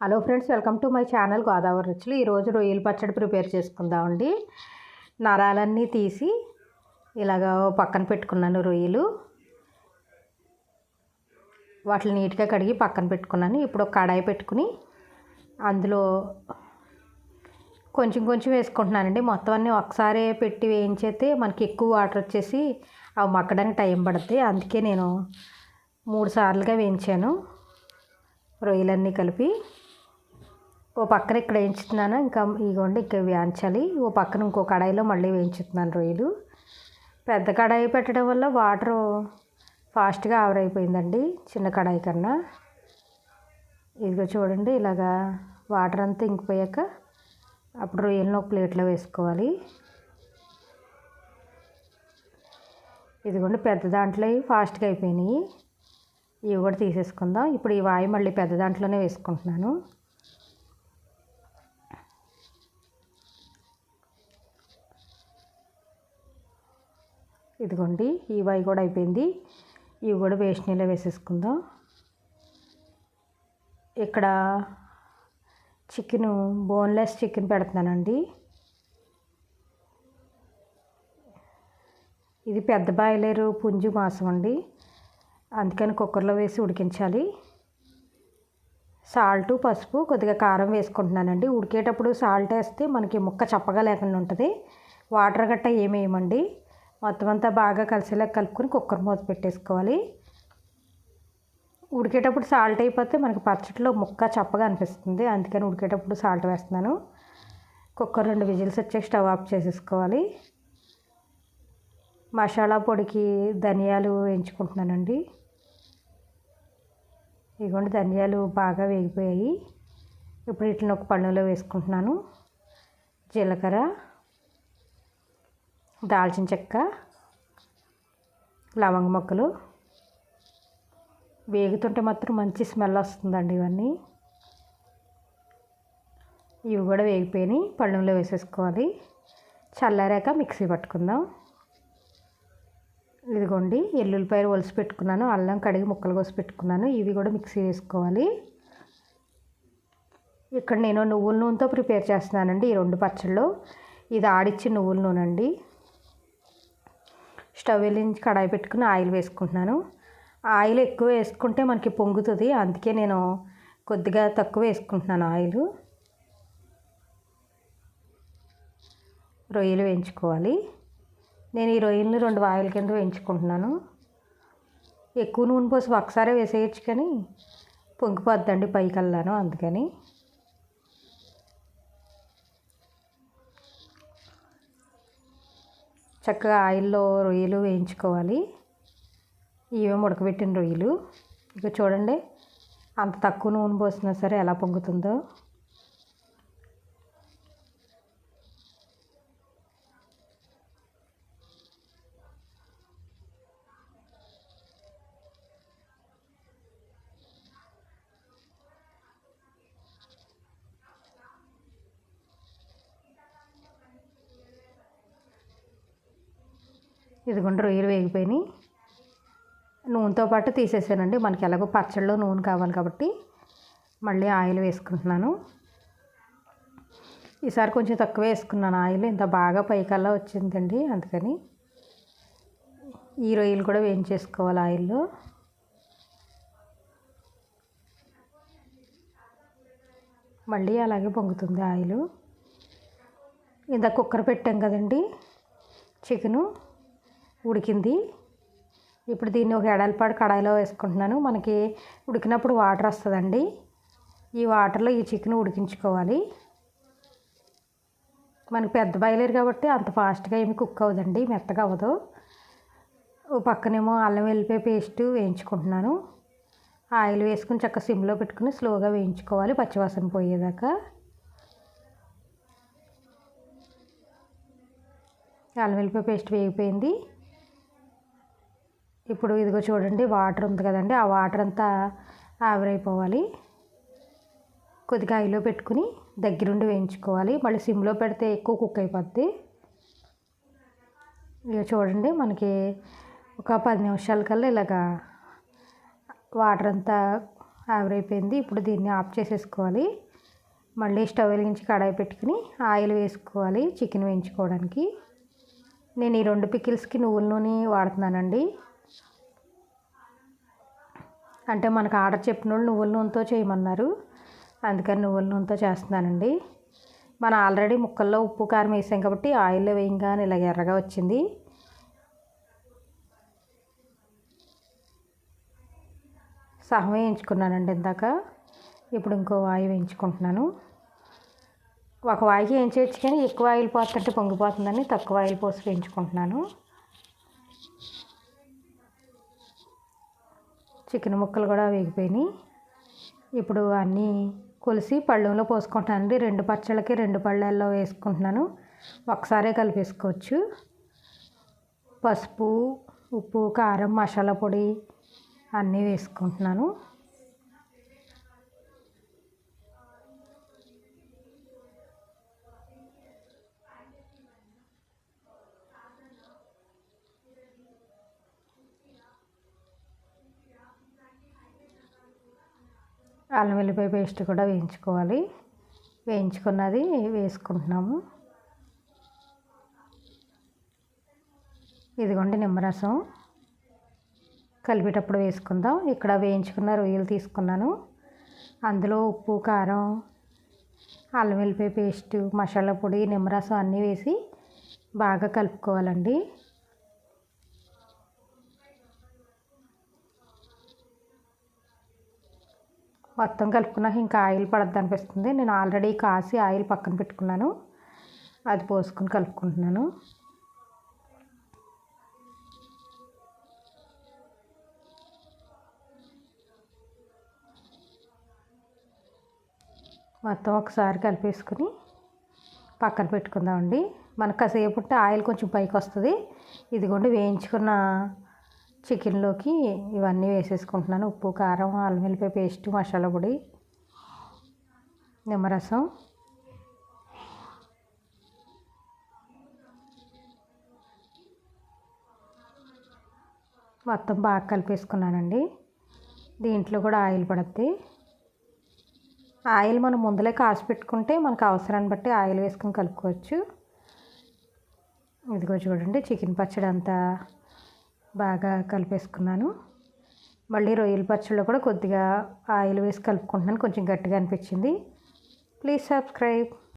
Hello friends, welcome to my channel Godavari రుచులు. ఈరోజు రొయ్యల పచ్చడి ప్రిపేర్ చేసుకుందామండి. నరాలన్నీ తీసి ఇలాగ పక్కన పెట్టుకున్నాను. రొయ్యలు వాటిని నీట్గా కడిగి పక్కన పెట్టుకున్నాను. ఇప్పుడు ఒక కడాయి పెట్టుకుని అందులో కొంచెం కొంచెం వేసుకుంటున్నానండి. మొత్తం అన్నీ ఒకసారి పెట్టి వేయించేస్తే మనకి ఎక్కువ వాటర్ వచ్చేసి అవి మగ్గడానికి టైం పడుతుంది. అందుకే నేను 3 సార్లుగా వేయించాను రొయ్యలన్నీ కలిపి. ఓ పక్కన ఇక్కడ వేయించుతున్నాను. ఇంకా ఇగోండి ఇక్కడ వేయించాలి. ఓ పక్కన ఇంకో కడాయిలో మళ్ళీ వేయించుతున్నాను రొయ్యలు. పెద్ద కడాయి పెట్టడం వల్ల వాటర్ ఫాస్ట్గా ఆవిరైపోయిందండి చిన్న కడాయి కన్నా. ఇదిగో చూడండి, ఇలాగా వాటర్ అంతా ఇంకిపోయాక అప్పుడు రొయ్యలను ఒక ప్లేట్లో వేసుకోవాలి. ఇదిగోండి పెద్ద దాంట్లో ఫాస్ట్గా అయిపోయినాయి. ఇవి కూడా తీసేసుకుందాం. ఇప్పుడు ఈ వాయి మళ్ళీ పెద్ద దాంట్లోనే వేసుకుంటున్నాను. ఇదిగోండి ఈ వాయి కూడా అయిపోయింది. ఇవి కూడా వేస్ట్ నీళ్ళలో వేసేసుకుందాం. ఇక్కడ బోన్లెస్ చికెన్ పెడుతున్నానండి. ఇది పెద్ద బాయిలరు పుంజు మాంసం అండి. అందుకని కుక్కర్లో వేసి ఉడికించాలి. సాల్టు, పసుపు, కొద్దిగా కారం వేసుకుంటున్నానండి. ఉడికేటప్పుడు సాల్ట్ వేస్తే మనకి ముక్క చప్పగా లేకుండా ఉంటుంది. వాటర్ గట్ట ఏమి వేయమండి. మొత్తం అంతా బాగా కలిసేలా కలుపుకొని కుక్కర్ మూత పెట్టేసుకోవాలి. ఉడికేటప్పుడు సాల్ట్ అయిపోతే మనకి పచ్చడిలో ముక్క చప్పగా అనిపిస్తుంది. అందుకని ఉడికేటప్పుడు సాల్ట్ వేస్తున్నాను. కుక్కర్ 2 విజిల్స్ వచ్చాక స్టవ్ ఆఫ్ చేసేసుకోవాలి. మసాలా పొడికి ధనియాలు వేయించుకుంటున్నానండి. ఇదిగోండి ధనియాలు బాగా వేగిపోయాయి. ఇప్పుడు వీటిని ఒక పళ్ళులో వేసుకుంటున్నాను. జీలకర్ర, దాల్చిన చెక్క, లవంగ మొక్కలు వేగుతుంటే మాత్రం మంచి స్మెల్ వస్తుందండి. ఇవి కూడా వేగిపోయినాయి. పళ్ళెంలో వేసేసుకోవాలి. చల్లారాక మిక్సీ పట్టుకుందాం. ఇదిగోండి ఎల్లుల్లిపాయలు ఒలిసి పెట్టుకున్నాను. అల్లం కడిగి ముక్కలు కోసి పెట్టుకున్నాను. ఇవి కూడా మిక్సీ వేసుకోవాలి. ఇక్కడ నేను నువ్వుల నూనెతో ప్రిపేర్ చేస్తున్నానండి ఈ 2 పచ్చళ్ళు. ఇది ఆడిచ్చి నువ్వుల నూనె అండి. స్టవ్ వెలిగించి కడాయి పెట్టుకుని ఆయిల్ వేసుకుంటున్నాను. ఆయిల్ ఎక్కువ వేసుకుంటే మనకి పొంగుతుంది. అందుకే నేను కొద్దిగా తక్కువ వేసుకుంటున్నాను ఆయిల్. రొయ్యలు వేయించుకోవాలి. నేను ఈ రొయ్యలని 2 ఆయిల్ కింద వేయించుకుంటున్నాను. ఎక్కువ నూనె పోసి ఒకసారి వేసేయచ్చు కానీ పొంగిపోద్దండి పైకల్లాను. అందుకని చక్కగా ఆయిల్లో రొయ్యలు వేయించుకోవాలి. ఇవే ఉడకబెట్టిన రొయ్యలు. ఇక చూడండి అంత తక్కువ నూనె పోసినా సరే ఎలా పొంగుతుందో. ఇదిగోండి రొయ్యలు వేగిపోయినాయి. నూనెతో పాటు తీసేసానండి. మనకి ఎలాగో పచ్చళ్ళలో నూనె కావాలి కాబట్టి మళ్ళీ ఆయిల్ వేసుకుంటున్నాను. ఈసారి కొంచెం తక్కువ వేసుకున్నాను ఆయిల్. ఇంత బాగా పైకల్లా వచ్చిందండి. అందుకని ఈ రొయ్యలు కూడా వేయించేసుకోవాలి ఆయిల్లో. మళ్ళీ అలాగే పొంగుతుంది ఆయిల్. ఇంత కుక్కర్ పెట్టాం కదండి, చికెను ఉడికింది. ఇప్పుడు దీన్ని ఒక ఎడల్పాడు కడాయిలో వేసుకుంటున్నాను. మనకి ఉడికినప్పుడు వాటర్ వస్తుందండి. ఈ వాటర్లో ఈ చికెన్ ఉడికించుకోవాలి. మనకి పెద్ద బాయిలర్ కాబట్టి అంత ఫాస్ట్గా ఏమి కుక్ అవ్వదండి, మెత్తగా అవ్వదు. ఓ పక్కనేమో అల్లం వెల్లిపాయ పేస్ట్ వేయించుకుంటున్నాను. ఆయిల్ వేసుకుని చక్కగా సిమ్లో పెట్టుకుని స్లోగా వేయించుకోవాలి పచ్చివాసన పోయేదాకా. అల్లం వెల్లిపాయ పేస్ట్ వేగిపోయింది. ఇప్పుడు ఇదిగో చూడండి వాటర్ ఉంది కదండి, ఆ వాటర్ అంతా ఆవిరైపోవాలి. కొద్దిగా ఆయిల్లో పెట్టుకుని దగ్గరుండి వేయించుకోవాలి. మళ్ళీ సిమ్లో పెడితే ఎక్కువ కుక్ అయిపోద్ది. ఇక చూడండి మనకి ఒక 10 నిమిషాల కల్లా ఇలాగా వాటర్ అంతా ఆవిరైపోయింది. ఇప్పుడు దీన్ని ఆఫ్ చేసేసుకోవాలి. మళ్ళీ స్టవ్ వెలిగించి కడాయి పెట్టుకుని ఆయిల్ వేసుకోవాలి చికెన్ వేయించుకోవడానికి. నేను ఈ 2 పికిల్స్కి నువ్వుల నూనె వాడుతున్నానండి. అంటే మనకు ఆర్డర్ చెప్పిన వాళ్ళు నువ్వుల నూనెతో చేయమన్నారు, అందుకని నువ్వుల నూనెతో చేస్తున్నానండి. మనం ఆల్రెడీ ముక్కల్లో ఉప్పు కారం వేసాం కాబట్టి ఆయిల్లో వేయంగానే ఇలా ఎర్రగా వచ్చింది. సగం వేయించుకున్నానండి ఇందాక. ఇప్పుడు ఇంకో వాయి వేయించుకుంటున్నాను. ఒక వాయికి వేయించవచ్చు కానీ ఎక్కువ ఆయిల్ పోతుంటే పొంగిపోతుందని తక్కువ ఆయిల్ పోసి వేయించుకుంటున్నాను. చికెన్ ముక్కలు కూడా వేగిపోయినాయి. ఇప్పుడు అన్నీ కొలిసి పళ్ళెంలో పోసుకుంటానండి. 2 పచ్చళ్ళకి 2 పళ్ళెల్లో వేసుకుంటున్నాను. ఒకసారే కలిపేసుకోవచ్చు. పసుపు, ఉప్పు, కారం, మసాలా పొడి అన్నీ వేసుకుంటున్నాను. అల్లం వెల్లిపాయ పేస్ట్ కూడా వేయించుకోవాలి. వేయించుకున్నది వేసుకుంటున్నాము. ఇదిగోండి నిమ్మరసం కలిపేటప్పుడు వేసుకుందాం. ఇక్కడ వేయించుకున్న రొయ్యలు తీసుకున్నాను. అందులో ఉప్పు, కారం, అల్లం వెల్లిపాయ పేస్ట్, మసాలా పొడి, నిమ్మరసం అన్నీ వేసి బాగా కలుపుకోవాలండి. మొత్తం కలుపుకున్నాక ఇంకా ఆయిల్ పడద్దు అనిపిస్తుంది. నేను ఆల్రెడీ కాసి ఆయిల్ పక్కన పెట్టుకున్నాను, అది పోసుకొని కలుపుకుంటున్నాను. మొత్తం ఒకసారి కలిపేసుకుని పక్కన పెట్టుకుందామండి. మనకు కాసేపు ఉంటే ఆయిల్ కొంచెం పైకి వస్తుంది. ఇదిగోండి వేయించుకున్న చికెన్లోకి ఇవన్నీ వేసేసుకుంటున్నాను. ఉప్పు, కారం, అల్లం వెల్లిపాయ పేస్ట్, మసాలా పొడి, నిమ్మరసం. మొత్తం బాగా కలిపేసుకున్నానండి. దీంట్లో కూడా ఆయిల్ పడుద్ది. ఆయిల్ మనం ముందలే కాసి పెట్టుకుంటే మనకు అవసరాన్ని బట్టి ఆయిల్ వేసుకొని కలుపుకోవచ్చు. ఇదిగో చూడండి చికెన్ పచ్చడి అంతా బాగా కలిపేసుకున్నాను. మళ్ళీ రొయ్యల పచ్చడిలో కూడా కొద్దిగా ఆయిల్ వేసి కలుపుకుంటున్నాను. కొంచెం గట్టిగా అనిపించింది. Please subscribe.